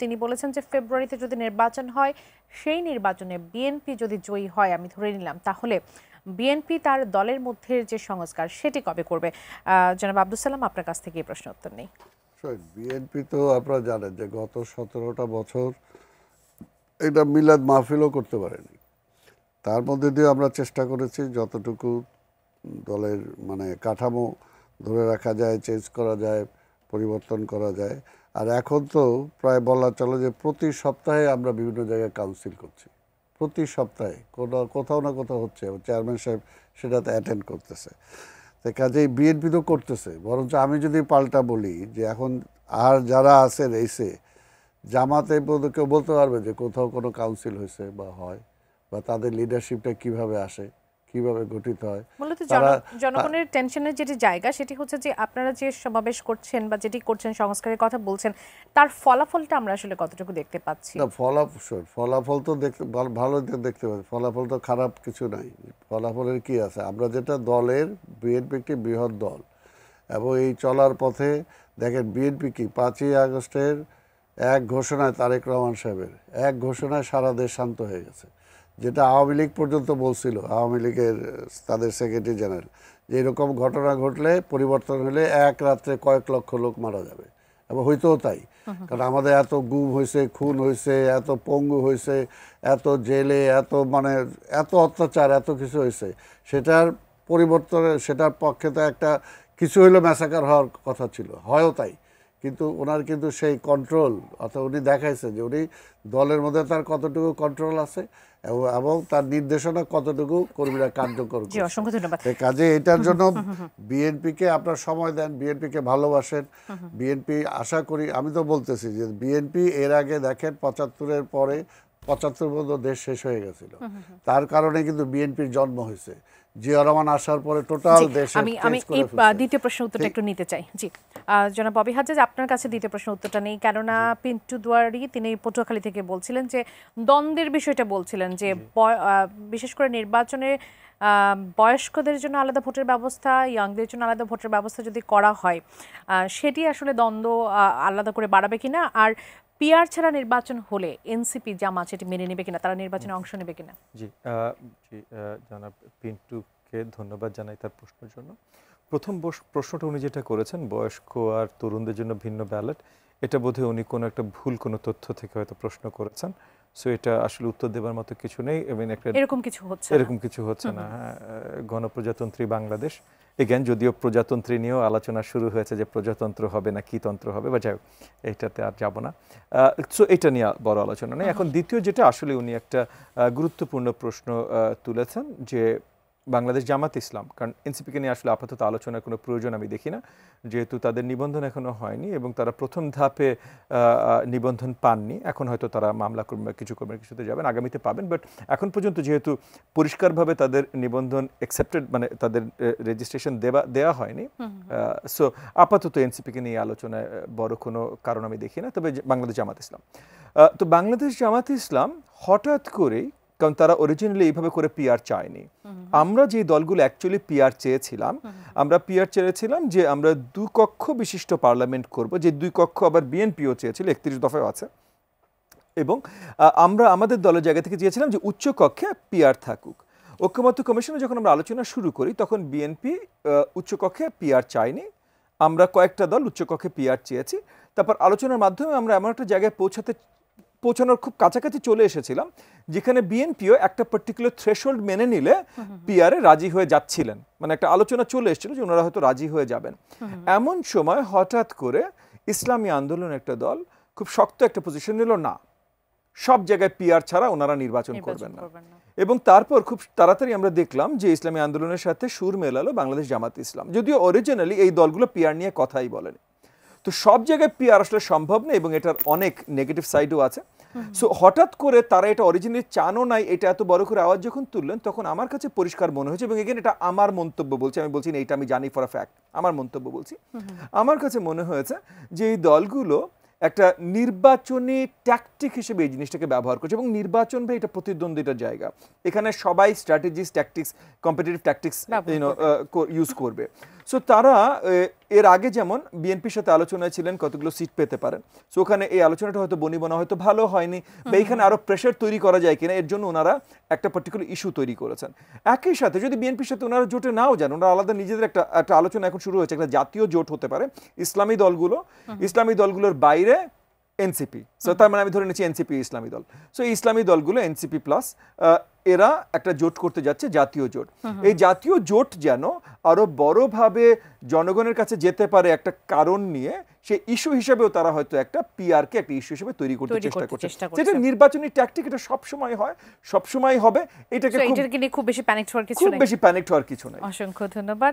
তিনি বলেছেন যে ফেব্রুয়ারিতে যদি নির্বাচন হয়, সেই নির্বাচনে বিএনপি যদি জয়ী হয়, আমি ধরে নিলাম, তাহলে বিএনপি তার দলের মধ্যে যে সংস্কার সেটি কবে করবে? জনাব আব্দুল সালাম, আপনার কাছ থেকে এই প্রশ্ন উত্তর নেই। বিএনপি তো আপনারা জানেন যে গত 17টা বছর এটা মিলাদ মাহফিলও করতে পারেনি। তার মধ্যে দিয়ে আমরা চেষ্টা করেছি যতটুকু দলের মানে কাঠামো ধরে রাখা যায়, চেঞ্জ করা যায়, পরিবর্তন করা যায়। আর এখন তো প্রায় বলা চলে যে প্রতি সপ্তাহে আমরা বিভিন্ন জায়গায় কাউন্সিল করছি, প্রতি সপ্তাহে কোথাও না কোথাও হচ্ছে, চেয়ারম্যান সাহেব সেটাতে অ্যাটেন্ড করতেছে। তো কাজেই বিএনপি তো করতেছে, বরঞ্চ আমি যদি পাল্টা বলি যে এখন আর যারা আছে রেসে জামাতে কেউ বলতে পারবে যে কোথাও কোনো কাউন্সিল হয়েছে বা হয়, বা তাদের লিডারশিপটা কিভাবে আসে, কিভাবে গঠিত হয়। মূলত জনগণের টেনশনের যেটি জায়গা সেটি হচ্ছে যে আপনারা যে সমাবেশ করছেন বা যেটি করছেন, সংস্কারের কথা বলছেন, তার ফলাফলটা আমরা আসলে কতটুকু দেখতে পাচ্ছি? না, ফলাফল তো দেখতে ভালো দেখতে পাচ্ছি, ফলাফল তো খারাপ কিছু নাই। ফলাফলের কি আছে, আমরা যেটা দলের, বিএনপি একটি বৃহৎ দল এবং এই চলার পথে দেখেন বিএনপি কি 5ই আগস্টের এক ঘোষণায়, তারেক রহমান সাহেবের এক ঘোষণায় সারা দেশ শান্ত হয়ে গেছে, যেটা আওয়ামী লীগ পর্যন্ত বলছিল, আওয়ামী লীগের তাদের সেক্রেটারি জেনারেল, যে এরকম ঘটনা ঘটলে, পরিবর্তন হলে এক রাত্রে কয়েক লক্ষ লোক মারা যাবে। এবং হইতেও তাই, কারণ আমাদের এত গুম হয়েছে, খুন হয়েছে, এত পঙ্গু হয়েছে, এত জেলে, এত অত্যাচার, এত কিছু হয়েছে, সেটার পরিবর্তনে, সেটার পক্ষে তো একটা কিছু হইলো ম্যাসাকার হওয়ার কথা ছিল, হয়ও তাই। কিন্তু ওনার কিন্তু সেই কন্ট্রোল, অর্থাৎ উনি দেখাইছে যে উনি দলের মধ্যে তার কতটুকু কন্ট্রোল আছে এবং তার নির্দেশনা কতটুকু কর্মীরা কার্যকর করছে। কাজে এটার জন্য বিএনপিকে আপনার সময় দেন, বিএনপিকে ভালোবাসেন। বিএনপি আশা করি, আমি তো বলতেছি যে বিএনপি এর আগে দেখেন 75-এর পরে 75 পর্যন্ত দেশ শেষ হয়ে গেছিল, তার কারণে কিন্তু বিএনপির জন্ম হয়েছে। জিয়া রহমান আসার পরে টোটাল দেশে আমি এই দ্বিতীয় প্রশ্ন উত্তরটা একটু নিতে চাই। জি, জনাব ববি হাজ্জাজ, আপনার কাছে দ্বিতীয় প্রশ্ন উত্তরটা নেই, কেননা পিন্টু দুয়ারি তিনি পটুয়াখালী থেকে বলছিলেন যে দ্বন্দ্বের বিষয়টা বলছিলেন যে বিশেষ করে নির্বাচনে বয়স্কদের জন্য আলাদা ভোটের ব্যবস্থা, ইয়াংদের জন্য আলাদা ভোটের ব্যবস্থা যদি করা হয়, সেটি আসলে দ্বন্দ্ব আলাদা করে বাড়াবে কিনা, আর পিআর ছাড়া নির্বাচন হলে এনসিপি জামাত সেটি মেনে নেবে কিনা, তারা নির্বাচনে অংশ নেবে কিনা? জি, জনাব পিন্টুকে ধন্যবাদ জানাই তার প্রশ্নের জন্য। প্রথম প্রশ্নটা উনি যেটা করেছেন, বয়স্ক আর তরুণদের জন্য ভিন্ন ব্যালট, এটা বোধহয় উনি কোনো একটা ভুল কোনো তথ্য থেকে হয়তো প্রশ্ন করেছেন। সো এটা আসলে উত্তর দেওয়ার মতো কিছু নেই, এরকম কিছু হচ্ছে না। গণপ্রজাতন্ত্রী বাংলাদেশ, এগেন যদিও প্রজাতন্ত্রী নিয়েও আলোচনা শুরু হয়েছে যে প্রজাতন্ত্র হবে না কি তন্ত্র হবে, বা যাই হোক এইটাতে আর যাব না। সো এটা নিয়ে বড় আলোচনা নেই। এখন দ্বিতীয় যেটা, আসলে উনি একটা গুরুত্বপূর্ণ প্রশ্ন তুলেছেন যে বাংলাদেশ জামাত ইসলাম, কারণ এনসিপিকে নিয়ে আসলে আপাতত আলোচনার কোনো প্রয়োজন আমি দেখি না, যেহেতু তাদের নিবন্ধন এখনও হয়নি এবং তারা প্রথম ধাপে নিবন্ধন পাননি। এখন হয়তো তারা মামলা করবে, কিছু করবে, কিছুতে যাবেন, আগামীতে পাবেন। বাট এখন পর্যন্ত যেহেতু পরিষ্কারভাবে তাদের নিবন্ধন অ্যাকসেপ্টেড, মানে তাদের রেজিস্ট্রেশন দেওয়া হয়নি, সো আপাতত এনসিপিকে নিয়ে আলোচনায় বড় কোনো কারণ আমি দেখি না। তবে বাংলাদেশ জামাত ইসলাম, তো বাংলাদেশ জামাত ইসলাম হঠাৎ করেই, কারণ তারা অরিজিনালি এইভাবে করে পিআর চায়নি। আমরা যে দলগুলো অ্যাকচুয়ালি পিআর চেয়েছিলাম, আমরা পিআর চেয়েছিলাম যে আমরা 2 কক্ষ বিশিষ্ট পার্লামেন্ট করব, যে 2 কক্ষ আবার বিএনপিও চেয়েছিল, 31 দফায় আছে। এবং আমরা আমাদের দলের জায়গা থেকে চেয়েছিলাম যে উচ্চ কক্ষে পিআর থাকুক। ঐক্যমত্য কমিশনে যখন আমরা আলোচনা শুরু করি, তখন বিএনপি উচ্চ কক্ষে পিআর চায়নি, আমরা কয়েকটা দল উচ্চ কক্ষে পিআর চেয়েছি। তারপর আলোচনার মাধ্যমে আমরা এমন একটা জায়গায় পৌঁছানোর খুব কাছাকাছি চলে এসেছিলাম, যেখানে বিএনপিও একটা পার্টিকুলার থ্রেশহোল্ড মেনে নিলে পিআরে রাজি হয়ে যাচ্ছিলেন, মানে একটা আলোচনা চলে এসেছিল যে ওনারা হয়তো রাজি হয়ে যাবেন। এমন সময় হঠাৎ করে ইসলামী আন্দোলন একটা দল খুব শক্ত একটা পজিশন নিল, না, সব জায়গায় পিআর ছাড়া ওনারা নির্বাচন করবেন না। এবং তারপর খুব তাড়াতাড়ি আমরা দেখলাম যে ইসলামী আন্দোলনের সাথে সুর মেলালো বাংলাদেশ জামাত ইসলাম, যদিও অরিজিনালি এই দলগুলো পিআর নিয়ে কথাই বলেনি। তো সব জায়গায় পিআর আসলে সম্ভব নেই এবং এটার অনেক নেগেটিভ সাইডও আছে। সো হঠাৎ করে তারা এটা অরিজিনালি চানও নাই, এটা এত বড় করে আওয়াজ যখন তুললেন, তখন আমার কাছে পরিষ্কার মনে হয়েছে, এবং এখানে এটা আমার মন্তব্য বলছি, আমি বলছি না এটা আমি জানি ফর আ ফ্যাক্ট, আমার মন্তব্য বলছি, আমার কাছে মনে হয়েছে যে এই দলগুলো একটা নির্বাচনী ট্যাকটিক হিসেবে এই জিনিসটাকে ব্যবহার করছে, এবং নির্বাচন ভাই এটা প্রতিদ্বন্দ্বিতার জায়গা, এখানে সবাই strategies, tactics, competitive tactics use করবে। সো তারা এর আগে যেমন বিএনপির সাথে আলোচনায় ছিলেন কতগুলো সিট পেতে পারেন, সো ওখানে এই আলোচনাটা হয়তো বনিবনা হয়তো ভালো হয়নি, বা এখানে আরো প্রেশার তৈরি করা যায় কিনা, এর জন্য ওনারা একটা পার্টিকুলার ইস্যু তৈরি করেছেন। একই সাথে যদি বিএনপির সাথে ওনারা জোটে নাও যান, ওনারা আলাদা নিজেদের একটা আলোচনা এখন শুরু হয়েছে, একটা জাতীয় জোট হতে পারে ইসলামী দলগুলোর বাইরে এনসিপি। সো তার মানে আমি ধরে নিচ্ছি এনসিপি ইসলামী দল। সো এই ইসলামী দলগুলো এনসিপি প্লাস এরা একটা জোট করতে যাচ্ছে, জাতীয় জোট। এই জাতীয় জোট যেন আরো বড়ভাবে জনগণের কাছে যেতে পারে একটা কারণ নিয়ে, সেই ইস্যু হিসেবেও তারা হয়তো একটা পিআরকে একটা ইস্যু হিসেবে তৈরি করতে চেষ্টা করছে। যেটা নির্বাচনী ট্যাকটিক, এটা সবসময় হয়, সবসময় হবে। এটাকে নিয়ে খুব বেশি প্যানিক হওয়ার কিছু খুব নেই। বেশি প্যানিক হওয়ার কিছু নাই। অসংখ্য ধন্যবাদ।